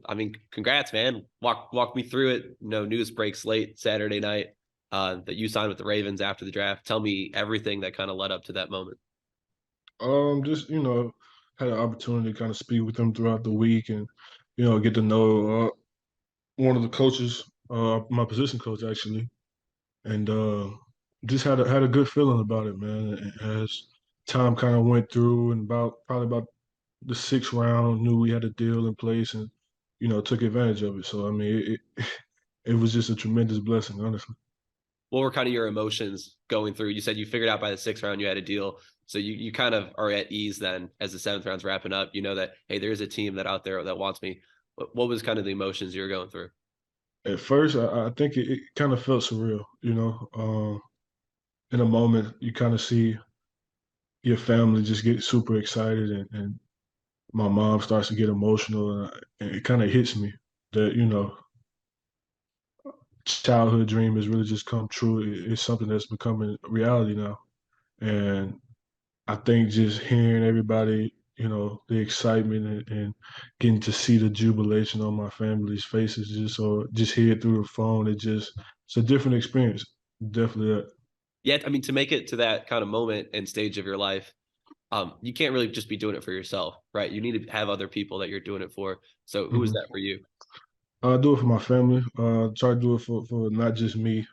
I mean, congrats, man. Walk me through it. News breaks late Saturday night that you signed with the Ravens after the draft. Tell me everything that kind of led up to that moment. Just had an opportunity to kind of speak with them throughout the week, and get to know one of the coaches, my position coach actually, and just had a good feeling about it, man. And as time kind of went through, and probably about the sixth round, knew we had a deal in place, and took advantage of it. So I mean, it was just a tremendous blessing, honestly. What were kind of your emotions going through? You said you figured out by the sixth round you had a deal. So you kind of are at ease then as the seventh round's wrapping up. You know that, hey, there's a team that out there that wants me. What was kind of the emotions you were going through? At first, I think it kind of felt surreal, in a moment, you kind of see your family just get super excited, and my mom starts to get emotional, and it kind of hits me that childhood dream has really just come true. It's something that's becoming reality now, and I think just hearing everybody, the excitement, and getting to see the jubilation on my family's faces, just hear it through the phone, it's a different experience. Definitely that. Yeah, I mean, to make it to that kind of moment and stage of your life, you can't really just be doing it for yourself, right? You need to have other people that you're doing it for. So who is that hmm for you? I do it for my family. Try to do it for not just me,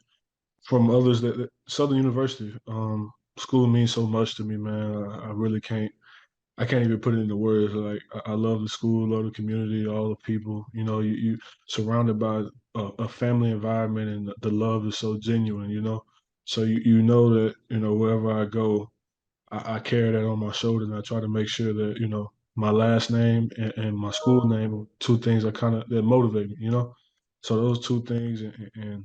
from others that Southern University. School means so much to me, man. I really I can't even put it into words. Like I love the school, love the community, all the people. You surrounded by a family environment, and the love is so genuine. So you know that wherever I go, I carry that on my shoulder, and I try to make sure that my last name and my school name are two things that motivate me. So those two things, and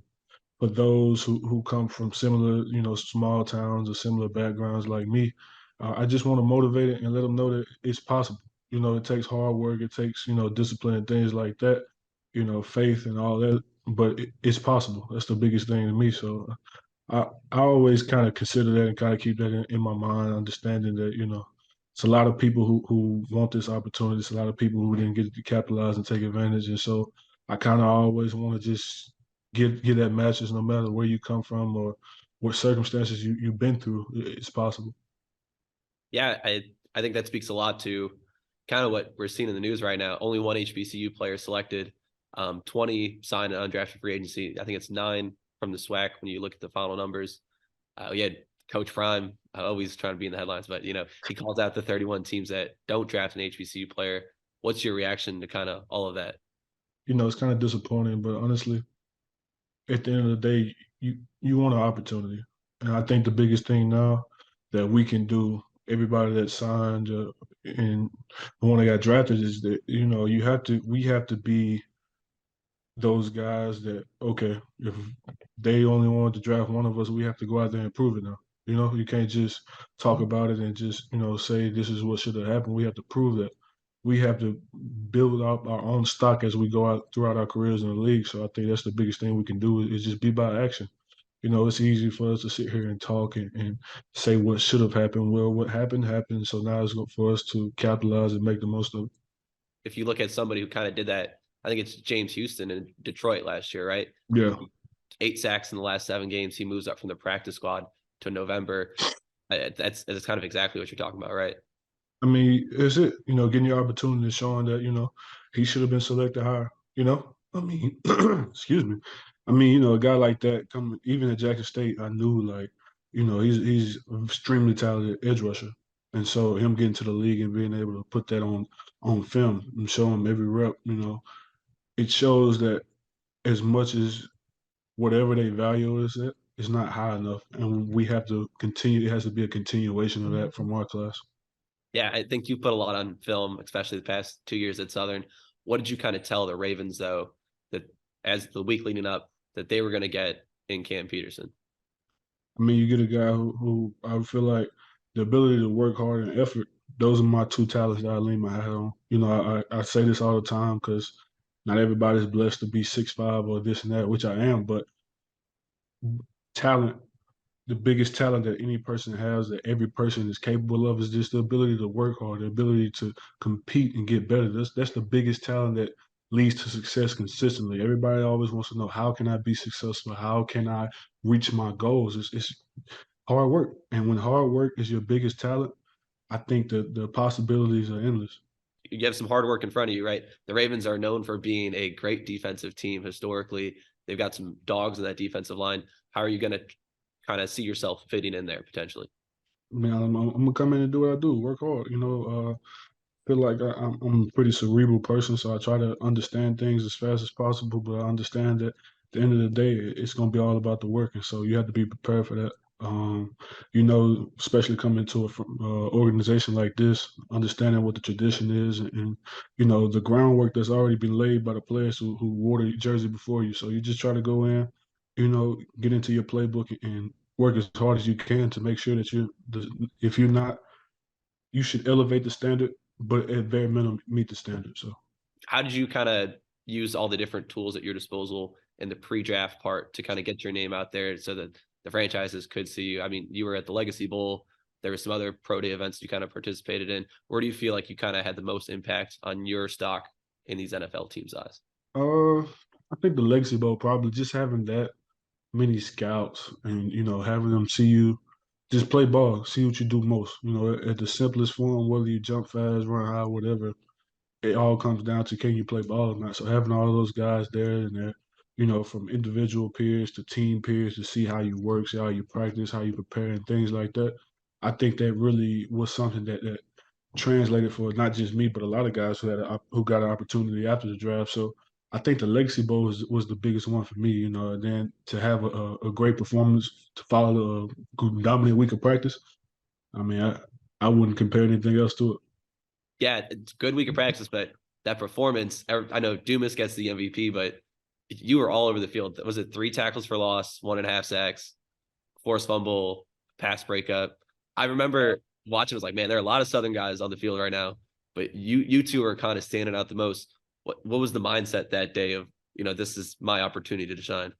for those who come from similar, small towns or similar backgrounds like me, I just want to motivate it and let them know that it's possible. It takes hard work, it takes, discipline and things like that, faith and all that, but it's possible. That's the biggest thing to me. So I always kind of consider that and kind of keep that in my mind, understanding that, it's a lot of people who want this opportunity. It's a lot of people who didn't get to capitalize and take advantage. And so I kind of always want to just get that message, no matter where you come from or what circumstances you've been through, it's possible. Yeah, I think that speaks a lot to kind of what we're seeing in the news right now. Only one HBCU player selected, 20 signed an undrafted free agency. I think it's 9 from the SWAC when you look at the final numbers. We had Coach Prime always trying to be in the headlines, but he calls out the 31 teams that don't draft an HBCU player. What's your reaction to kind of all of that? It's kind of disappointing, but honestly, at the end of the day, you want an opportunity, and I think the biggest thing now that we can do, everybody that signed and the one that got drafted, is that we have to be those guys that, okay, if they only wanted to draft one of us, we have to go out there and prove it now. You can't just talk about it and just say this is what should have happened. We have to prove that. We have to build up our own stock as we go out throughout our careers in the league. So I think that's the biggest thing we can do is just be by action. It's easy for us to sit here and talk and say what should have happened. Well, what happened happened. So now it's for us to capitalize and make the most of it. If you look at somebody who kind of did that, I think it's James Houston in Detroit last year, right? Yeah. 8 sacks in the last 7 games. He moves up from the practice squad to November. That's kind of exactly what you're talking about, right? I mean, is it, getting your opportunity, showing that, he should have been selected higher, I mean, excuse me. I mean, a guy like that coming, even at Jackson State, I knew like, he's an extremely talented edge rusher. And so him getting to the league and being able to put that on film and show him every rep, it shows that as much as whatever they value is at, it's not high enough. And we have to continue, it has to be a continuation of that from our class. Yeah, I think you put a lot on film, especially the past 2 years at Southern. What did you kind of tell the Ravens though that as the week leading up that they were going to get in Cam Peterson? I mean, you get a guy who I feel like the ability to work hard and effort, those are my two talents that I lean my hat on. I say this all the time because not everybody's blessed to be 6'5" or this and that, which I am, but talent, the biggest talent that any person has, that every person is capable of, is just the ability to work hard, the ability to compete and get better. That's the biggest talent that leads to success consistently. Everybody always wants to know, how can I be successful? How can I reach my goals? It's hard work. And when hard work is your biggest talent, I think the possibilities are endless. You have some hard work in front of you, right? The Ravens are known for being a great defensive team historically. They've got some dogs in that defensive line. How are you going to kind of see yourself fitting in there potentially? I mean, I'm gonna come in and do what I do, work hard. Feel like I'm a pretty cerebral person, so I try to understand things as fast as possible. But I understand that at the end of the day, it's going to be all about the work, and so you have to be prepared for that. Especially coming to an organization like this, understanding what the tradition is, and the groundwork that's already been laid by the players who wore the jersey before you. So you just try to go in, get into your playbook and work as hard as you can to make sure that if you're not, you should elevate the standard, but at bare minimum meet the standard. So How did you kind of use all the different tools at your disposal in the pre-draft part to kind of get your name out there so that the franchises could see you? I mean, you were at the Legacy Bowl. There were some other pro day events you kind of participated in. Where do you feel like you kind of had the most impact on your stock in these NFL teams' eyes? I think the Legacy Bowl, probably just having that many scouts and having them see you just play ball, see what you do most. At the simplest form, whether you jump fast, run high, whatever, it all comes down to, can you play ball or not. So having all those guys there and there, from individual peers to team peers, to see how you work, see how you practice, how you prepare, and things like that. I think that really was something that translated for not just me, but a lot of guys who got an opportunity after the draft. So I think the Legacy Bowl was the biggest one for me. And then to have a great performance to follow a dominant week of practice. I mean, I wouldn't compare anything else to it. Yeah, it's a good week of practice, but that performance, I know Dumas gets the MVP, but you were all over the field. Was it 3 tackles for loss, 1.5 sacks, forced fumble, pass breakup? I remember watching, I was like, man, there are a lot of Southern guys on the field right now, but you two are kind of standing out the most. What was the mindset that day of, this is my opportunity to shine?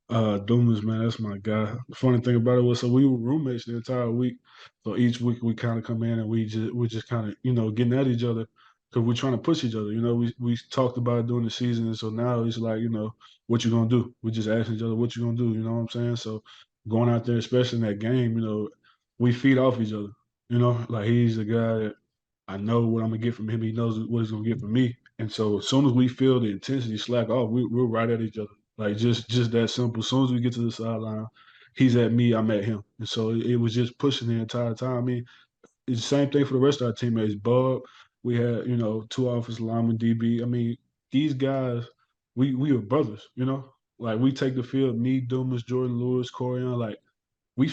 Dumas, man, that's my guy. The funny thing about it was, so we were roommates the entire week. So each week we kind of come in and we just kind of getting at each other because we're trying to push each other. We talked about it during the season, and so now it's like, what you gonna do? We just asking each other, what you gonna do? You know what I'm saying? So going out there, especially in that game, we feed off each other. Like he's the guy that I know what I'm gonna get from him. He knows what he's gonna get from me. And so as soon as we feel the intensity slack off, we're right at each other. Like just that simple. As soon as we get to the sideline, he's at me, I'm at him. And so it was just pushing the entire time. I mean, it's the same thing for the rest of our teammates. Bub, we had, two offensive linemen, DB. I mean, these guys, we were brothers. Like we take the field, me, Dumas, Jordan Lewis, Corian, like we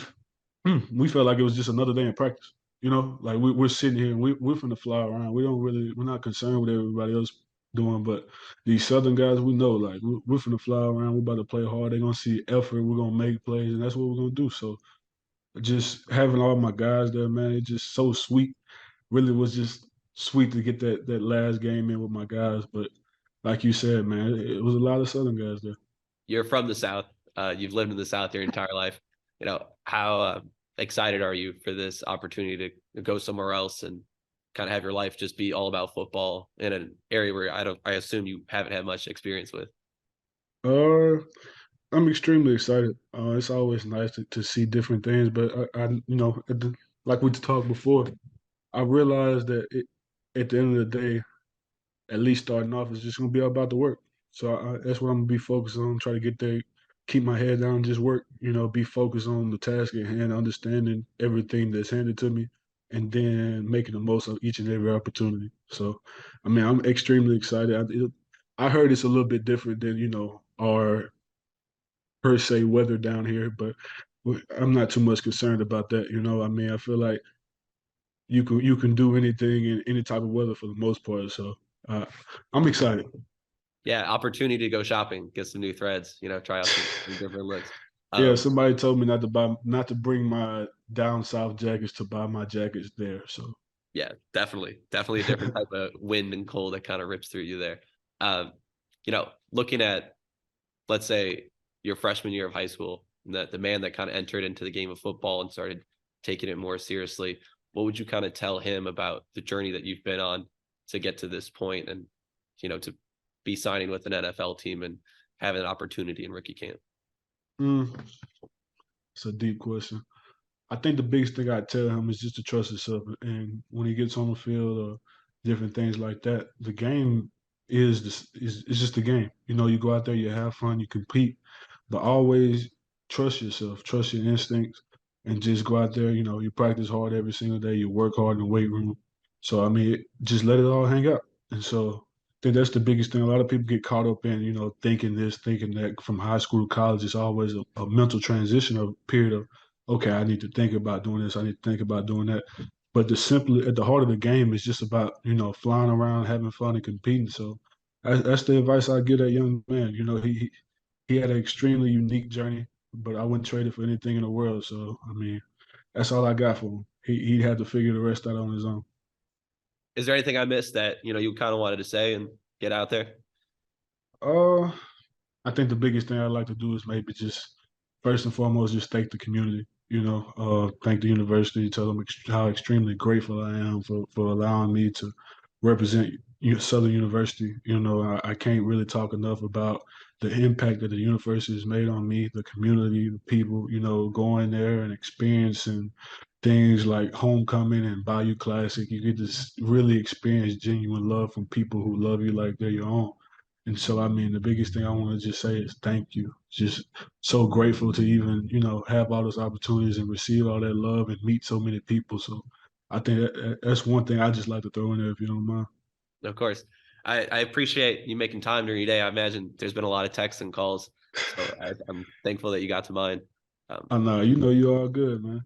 we felt like it was just another day in practice. Like we're sitting here and we're finna fly around. We're not concerned with everybody else doing, but these Southern guys, we know, like we're finna fly around. We're about to play hard. They're gonna see effort. We're gonna make plays, and that's what we're gonna do. So just having all my guys there, man, it's just so sweet. Really was just sweet to get that last game in with my guys. But like you said, man, it was a lot of Southern guys there. You're from the South. You've lived in the South your entire life. How excited are you for this opportunity to go somewhere else and kind of have your life just be all about football in an area where I assume you haven't had much experience with? Uh, I'm extremely excited. It's always nice to see different things, but like we talked before, I realized that at the end of the day, at least starting off, it's just gonna be all about the work. So that's what I'm gonna be focused on. Try to get there, keep my head down, just work. Be focused on the task at hand, understanding everything that's handed to me, and then making the most of each and every opportunity. So, I mean, I'm extremely excited. I heard it's a little bit different than our per se weather down here, but I'm not too much concerned about that. I mean, I feel like you can do anything in any type of weather for the most part. So uh, I'm excited. Yeah, opportunity to go shopping, get some new threads, try out some different looks. Yeah, Um, somebody told me not to bring my down south jackets, to buy my jackets there. So yeah, definitely a different type of wind and cold that kind of rips through you there. Looking at, let's say, your freshman year of high school, the man that kind of entered into the game of football and started taking it more seriously, what would you kind of tell him about the journey that you've been on to get to this point and, to be signing with an NFL team and having an opportunity in rookie camp? Mm, it's a deep question. I think the biggest thing I tell him is just to trust himself. And when he gets on the field or different things like that, the game is just a game. You know, you go out there, you have fun, you compete, but always trust yourself, trust your instincts, and just go out there. You know, you practice hard every single day, you work hard in the weight room. So I mean, just let it all hang out. And so I think that's the biggest thing. A lot of people get caught up in, you know, thinking this, thinking that. From high school to college, it's always a mental transition, a period of, okay, I need to think about doing this, I need to think about doing that. But at the heart of the game is just about, you know, flying around, having fun, and competing. So that's the advice I give that young man. You know, he had an extremely unique journey, but I wouldn't trade it for anything in the world. So I mean, that's all I got for him. He'd have to figure the rest out on his own. Is there anything I missed that, you kind of wanted to say and get out there? Uh, I think the biggest thing I'd like to do is maybe just first and foremost just thank the community. You know, thank the university. Tell them how extremely grateful I am for allowing me to represent Southern University. You know, I can't really talk enough about the impact that the university has made on me, the community, the people. You know, going there and experiencing things like homecoming and Bayou Classic. You get to really experience genuine love from people who love you like they're your own. And so, I mean, the biggest thing I want to just say is thank you. Just so grateful to even, you know, have all those opportunities and receive all that love and meet so many people. So I think that's one thing I just like to throw in there, if you don't mind. Of course. I appreciate you making time during your day. I imagine there's been a lot of texts and calls. So I'm thankful that you got to mine. I know, you all good, man.